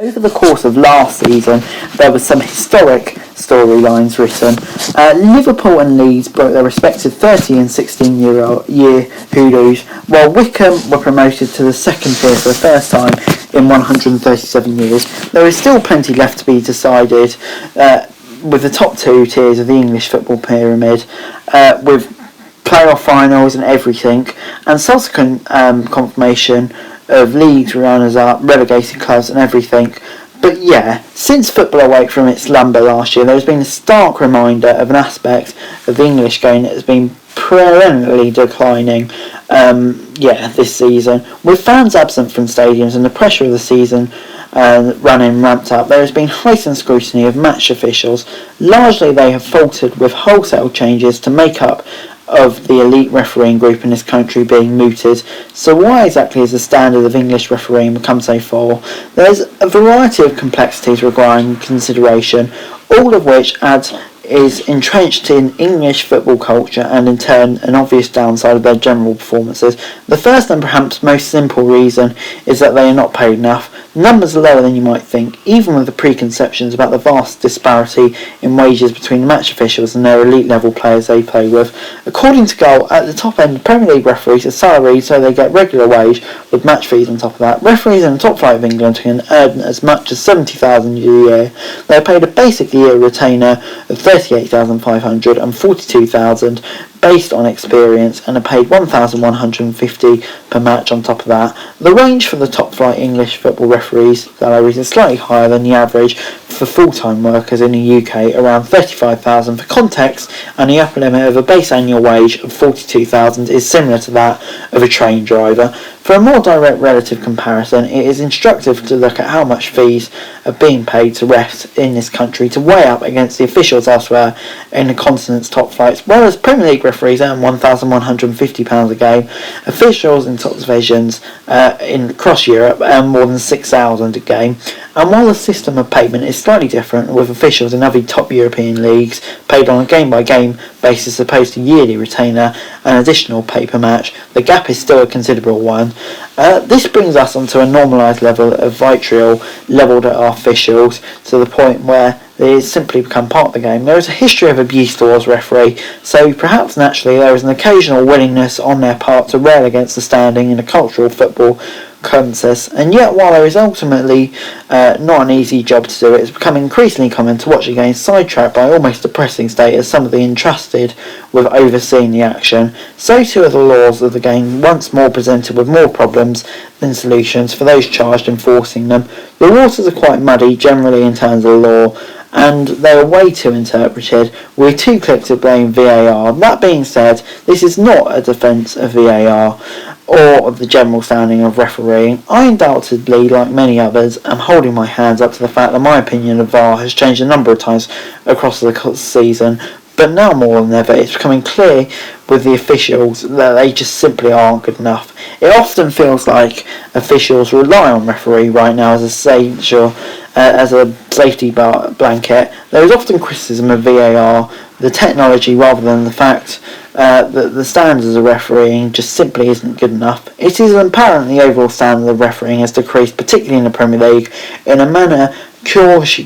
Over the course of last season, there were some historic storylines written. Liverpool and Leeds broke their respective 30 and 16-year hoodoos, while Wycombe were promoted to the second tier for the first time in 137 years. There is still plenty left to be decided with the top two tiers of the English football pyramid, with playoff finals and everything, and subsequent confirmation of leagues, runners-up, relegated clubs and everything. But yeah, since football awake from its slumber last year, there's been a stark reminder of an aspect of the English game that has been perennially declining this season. With fans absent from stadiums and the pressure of the season running ramped up, there has been heightened scrutiny of match officials. Largely they have faltered, with wholesale changes to make up of the elite refereeing group in this country being mooted. So why exactly has the standard of English refereeing become so poor? There's a variety of complexities requiring consideration, all of which is entrenched in English football culture and in turn an obvious downside of their general performances. The first and perhaps most simple reason is that they are not paid enough. Numbers are lower than you might think, even with the preconceptions about the vast disparity in wages between the match officials and their elite level players they play with. According to Goal, at the top end, Premier League referees are salaried so they get regular wage with match fees on top of that. Referees in the top flight of England can earn as much as $70,000 a year. They are paid a basic year retainer of $38,500 and $42,000 based on experience, and are paid $1,150 per match on top of that. The range for the top flight English football referees salaries is slightly higher than the average for full-time workers in the UK, around $35,000 for context, and the upper limit of a base annual wage of $42,000 is similar to that of a train driver. For a more direct relative comparison, it is instructive to look at how much fees are being paid to refs in this country to weigh up against the officials elsewhere in the continent's top flights. Whereas Premier League referees earn £1,150 a game, officials in top divisions across Europe earn more than $6,000 a game. And while the system of payment is slightly different, with officials in other top European leagues paid on a game-by-game basis opposed to yearly retainer and additional pay per match, the gap is still a considerable one. This brings us onto a normalised level of vitriol levelled at our officials, to the point where they has simply become part of the game. There is a history of abuse towards referee, so perhaps naturally there is an occasional willingness on their part to rail against the standing in a cultural football consensus, and yet while there is ultimately not an easy job to do, it has become increasingly common to watch the game sidetracked by almost depressing state as some of the entrusted with overseeing the action. So too are the laws of the game once more presented with more problems than solutions for those charged enforcing them. The waters are quite muddy generally in terms of law, and they are way too interpreted. We're too quick to blame VAR. That being said, this is not a defence of VAR or of the general standing of refereeing. I undoubtedly, like many others, am holding my hands up to the fact that my opinion of VAR has changed a number of times across the season, but now more than ever it's becoming clear with the officials that they just simply aren't good enough. It often feels like officials rely on referee right now as a safety blanket. There is often criticism of VAR, the technology, rather than the fact that the standards of refereeing just simply isn't good enough. It is apparent the overall standard of refereeing has decreased, particularly in the Premier League, in a manner curiously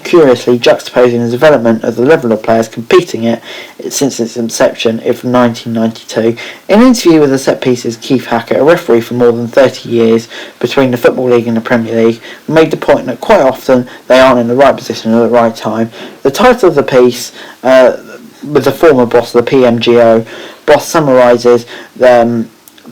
juxtaposing the development of the level of players competing it since its inception in 1992. In an interview with the Set Pieces, Keith Hackett, a referee for more than 30 years between the Football League and the Premier League, made the point that quite often they aren't in the right position at the right time. The title of the piece, with the former boss of the PMGO, boss summarises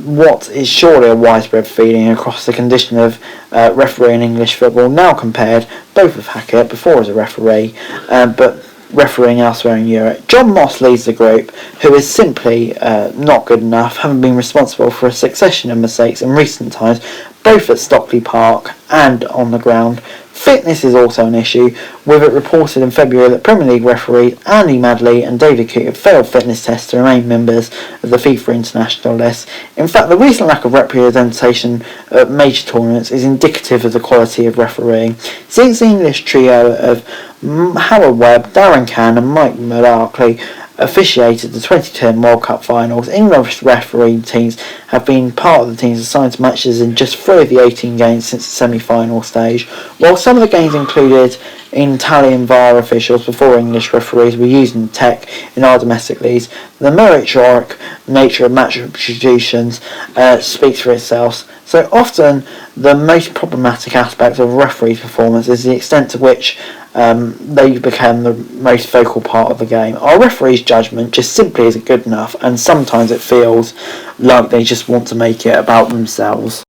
what is surely a widespread feeling across the condition of refereeing English football, now compared both with Hackett, before as a referee, but refereeing elsewhere in Europe. John Moss leads the group, who is simply not good enough, having been responsible for a succession of mistakes in recent times, both at Stockley Park and on the ground. Fitness is also an issue, with it reported in February that Premier League referees Andy Madley and David Coote have failed fitness tests to remain members of the FIFA international list. In fact, the recent lack of representation at major tournaments is indicative of the quality of refereeing. Since the English trio of Howard Webb, Darren Cann and Mike Mularkey officiated the 2010 World Cup finals. England's refereed teams have been part of the teams assigned to matches in just 3 of the 18 games since the semi-final stage. While some of the games included Italian VAR officials before English referees were using tech in our domestic leagues, the meritocratic nature of match substitutions speaks for itself. So often the most problematic aspect of a referee's performance is the extent to which they become the most focal part of the game. Our referee's judgment just simply isn't good enough, and sometimes it feels like they just want to make it about themselves.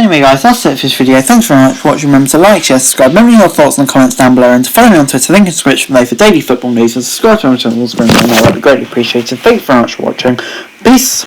Anyway guys, that's it for this video. Thanks very much for watching. Remember to like, share, subscribe. Let me know your thoughts in the comments down below, and to follow me on Twitter, link in the description below for daily football news, and subscribe to my channel. That would be greatly appreciated. Thanks very much for watching. Peace.